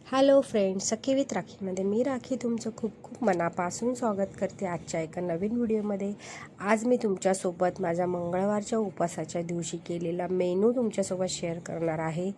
Hello friends, Sakhi with राखीमध्ये मी राखी तुमचं खूप खूप मनापासून स्वागत करते आजच्या एका नवीन व्हिडिओमध्ये। आज मी तुमच्यासोबत माझ्या मंगळवारच्या उपवासाच्या दिवशी केलेला मेनू तुमच्यासोबत शेअर करणार आहे।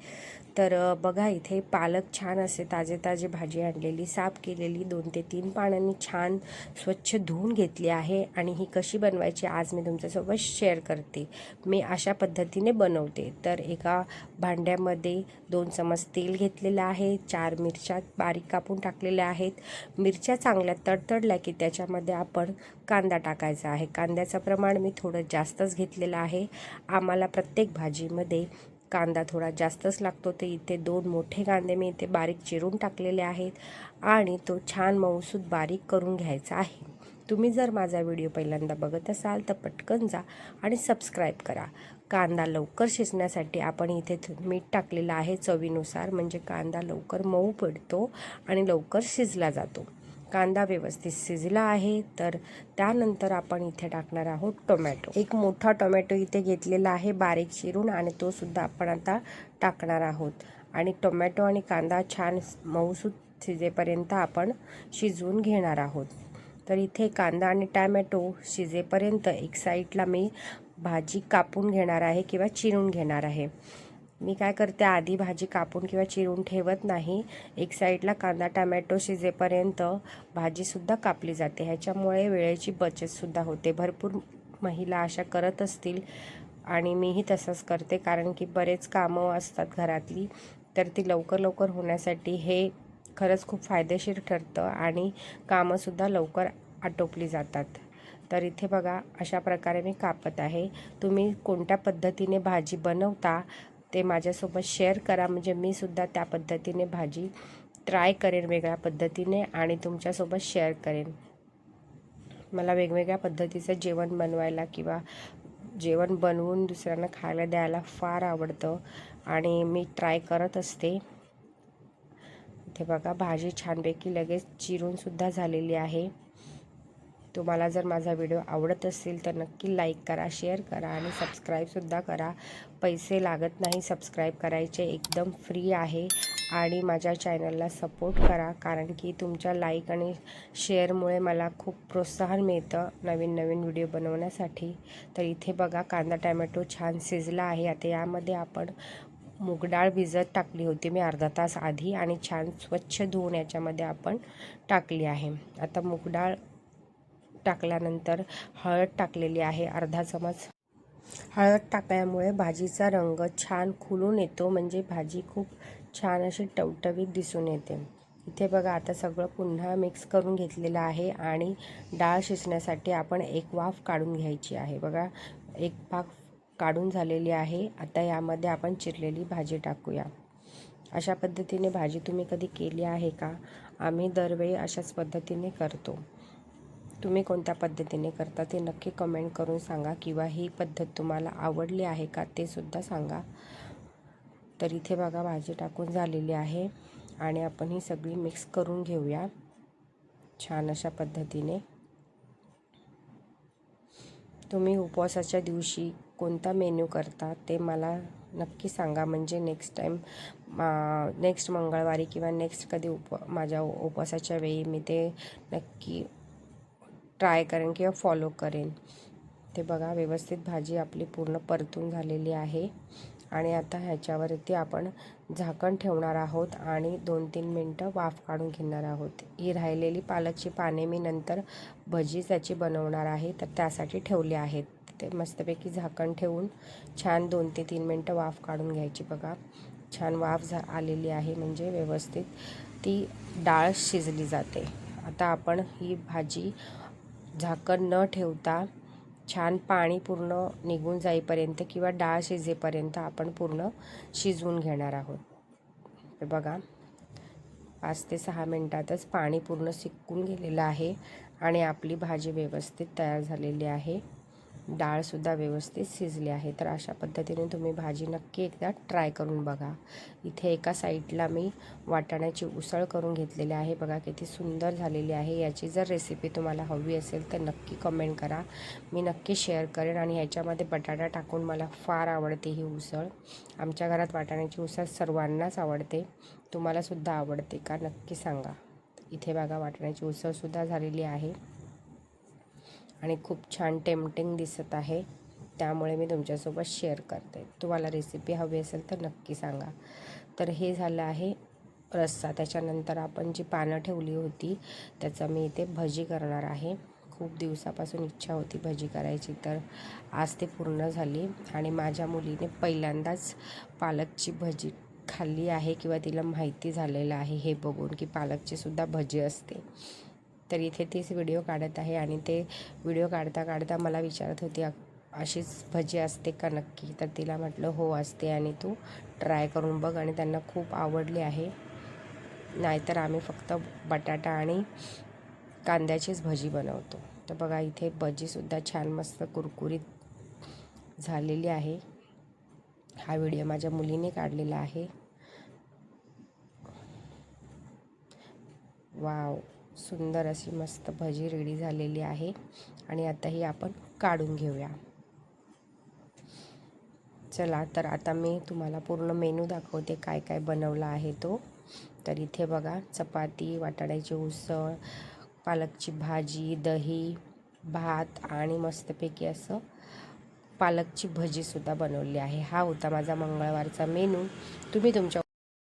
तर बघा, इथे पालक छान असे ताजे भाजी आणलेली, साफ केलेली 2 ते 3 पाण्याने छान स्वच्छ धुवून घेतली आहे आणि ही कशी बनवायची आज मी तुमच्यासोबत शेअर करते। मी अशा पद्धतीने बनवते। तर एका भांड्यामध्ये 2 चमच तेल घेतलेलं आहे, 4 मिरच्या बारीक कापून टाकलेल्या आहेत। मिरच्या चांगल्या तडतडल्या की त्याच्यामध्ये आपण कांदा टाकायचा आहे। कांद्याचं प्रमाण मी थोडं जास्तच घेतलेलं आहे। आम्हाला प्रत्येक भाजीमध्ये कांदा थोडा जास्तच लागतो। तर इथे 2 मोठे कांदे मी इथे बारीक चिरून टाकलेले आहेत आणि तो छान मऊसूत बारीक करून घ्यायचा आहे। तुम्ही जर माझा व्हिडिओ पहिल्यांदा बघत असाल तर पटकन जा आणि सबस्क्राईब करा। कांदा लवकर शिजण्यासाठी आपण इथे मीठ टाकलेलं आहे चवीनुसार, म्हणजे कांदा लवकर मऊ पडतो आणि लवकर शिजला जातो। कांदा व्यवस्थित शिजला आहे तर त्यानंतर आपण इथे टाकणार आहोत टोमॅटो। एक मोठा टोमॅटो इथे घेतलेला आहे बारीक चिरून आणि तो सुद्धा आपण आता टाकणार आहोत। आणि टोमॅटो आणि कांदा छान मऊसूत शिजेपर्यंत आपण शिजवून घेणार आहोत। तर इथे कांदा आणि टोमॅटो शिजेपर्यंत एक साईडला मी भाजी कापून घेणार आहे किंवा चिरून घेणार आहे। मी काय करते, आधी भाजी कापून किंवा चिरून ठेवत नाही, एक साईडला कांदा टोमॅटो शिजेपर्यंत भाजीसुद्धा कापली जाते। ह्याच्यामुळे वेळेची बचतसुद्धा होते। भरपूर महिला अशा करत असतील आणि मीही तसंच करते, कारण की बरेच कामं असतात घरातली, तर ती लवकर होण्यासाठी हे खरंच खूप फायदेशीर ठरतं आणि कामंसुद्धा लवकर आटोपली जातात। तर इथे बघा, अशा प्रकारे मी कापत आहे। तुम्ही कोणत्या पद्धतीने भाजी बनवता ते माझ्यासोबत शेअर करा, म्हणजे मी सुद्धा त्या पद्धतीने भाजी ट्राय करेन वेगळ्या पद्धतीने आणि तुमच्यासोबत शेअर करेन। मला वेगवेगळ्या पद्धतीचं जेवण बनवायला किंवा जेवण बनवून दुसऱ्यांना खायला द्यायला फार आवडतं आणि मी ट्राय करत असते। इथे बघा, भाजी छानपैकी लगेच चिरूनसुद्धा झालेली आहे। तुम्हाला जर माझा व्हिडिओ आवडत असेल तर नक्की लाईक करा, शेअर करा आणि सबस्क्राईबसुद्धा करा। पैसे लागत नाही सबस्क्राईब करायचे, एकदम फ्री आहे। आणि माझ्या चॅनलला सपोर्ट करा, कारण की तुमच्या लाईक आणि शेअरमुळे मला खूप प्रोत्साहन मिळतं नवीन व्हिडिओ बनवण्यासाठी। तर इथे बघा, कांदा टोमॅटो छान शिजला आहे। आता यामध्ये आपण मूग डाळ भिजत टाकली होती मी अर्धा तास आधी आणि छान स्वच्छ धुवून याच्यामध्ये आपण टाकली आहे। आता मूग डाळ टाकल्यानंतर हळद टाकलेली आहे अर्धा चमच। हळद टाकल्यामुळे भाजीचा रंग छान खुलून येतो, म्हणजे भाजी खूप छान अशी टवटवीत दिसून येते। इथे बघा, आता सगळं पुन्हा मिक्स करून घेतलेलं आहे आणि डाळ शिजण्यासाठी आपण एक वाफ काढून घ्यायची आहे। बघा, एक भाग काढून झालेली आहे। आता यामध्ये आपण चिरलेली भाजी टाकूया। अशा पद्धतीने भाजी तुम्ही कधी केली आहे का? आम्ही दरवेळी अशाच पद्धतीने करतो। तुम्ही कोणत्या पद्धतीने करता ते नक्की कमेंट करून सांगा, किंवा ही पद्धत तुम्हाला आवडली आहे का ते सुद्धा सांगा। तर इथे बघा, भाजी टाकून झालेली आहे आणि आपण ही सगळी मिक्स करून घेऊया छान अशा पद्धतीने। तुम्ही उपवासाच्या दिवशी कोणता मेन्यू करता ते मला नक्की सांगा, म्हणजे नेक्स्ट मंगळवारी किंवा नेक्स्ट कधी माझ्या उपवासाच्या वेळी मी ते नक्की ट्राय करेन किंवा फॉलो करेन। ते बघा, व्यवस्थित भाजी आपली पूर्ण परतून झालेली आहे आणि आता ह्याच्यावरती आपण झाकण ठेवणार आहोत आणि 2-3 मिनटं वाफ काढून घेणार आहोत। ही राहिलेली पालकची पाने मी नंतर भजी त्याची बनवणार आहे, तर त्यासाठी ठेवली आहेत। ते मस्तपैकी झाकण ठेवून छान 2 ते 3 मिनटं वाफ काढून घ्यायची। बघा, छान वाफ आलेली आहे, म्हणजे व्यवस्थित ती डाळ शिजली जाते। आता आपण ही भाजी झाकण न ठेवता छान पाणी पूर्ण निघून जाईपर्यंत किंवा डाळ शिजेपर्यंत आपण पूर्ण शिजवून घेणार आहोत। तर बघा, 5 ते 6 मिनटातच पाणी पूर्ण सुकून गेलेलं आहे आणि आपली भाजी व्यवस्थित तयार झालेली आहे। डाळसुद्धा व्यवस्थित शिजली आहे. तर अशा पद्धतीने तुम्ही भाजी नक्की एकदा ट्राय करून बघा. इथे एका साईडला मी वाटाण्याची उसळ करून घेतलेली आहे. बघा किती सुंदर झालेली आहे. याची जर रेसिपी तुम्हाला हवी असेल तर नक्की कमेंट करा, मी नक्की शेअर करेन. आणि ह्याच्यामध्ये बटाटा टाकून मला फार आवडते ही उसळ. आमच्या घरात वाटाण्याची उसळ सर्वांनाच आवडते. तुम्हालासुद्धा आवडते का नक्की सांगा. इथे बघा वाटाण्याची उसळसुद्धा झालेली आहे आणि खूप छान टेम्पटिंग दिसत आहे, त्यामुळे मी तुमच्यासोबत शेअर करते. तुम्हाला रेसिपी हवी असेल तर नक्की सांगा. तर हे झालं आहे रस्सा. त्याच्यानंतर आपण जी पानं ठेवली होती त्याचा मी इथे भजी करणार आहे. खूप दिवसापासून इच्छा होती भजी करायची, तर आज ते पूर्ण झाली. आणि माझ्या मुलीने पहिल्यांदाच पालकची भजी खाल्ली आहे किंवा तिला माहिती झालेलं आहे हे बघून की पालकची सुद्धा भजी असते. तर इथे तीच व्हिडिओ काढत आहे आणि ते व्हिडिओ काढता काढता मला विचारत होती अशीच भजी असते का नक्की. तर तिला म्हटलं हो असते आणि तू ट्राय करून बघ. आणि त्यांना खूप आवडली आहे. नाहीतर आम्ही फक्त बटाटा आणि कांद्याचीच भजी बनवतो. तर बघा इथे भजीसुद्धा छान मस्त कुरकुरीत झालेली आहे. हा व्हिडिओ माझ्या मुलीने काढलेला आहे. वाव, सुंदर अशी मस्त भजी रेडी झालेली आहे. आणि आता ही आपण काढून घेऊया. चला तर आता मी तुम्हाला पूर्ण मेनू दाखवते काय काय बनवला आहे तो. तर इथे बघा चपाती, वाटाण्याची उसळ, पालकची भाजी, दही, भात आणि मस्तपैकी असं पालकची भजीसुद्धा बनवली आहे. हा होता माझा मंगळवारचा मेनू. तुम्ही तुमच्या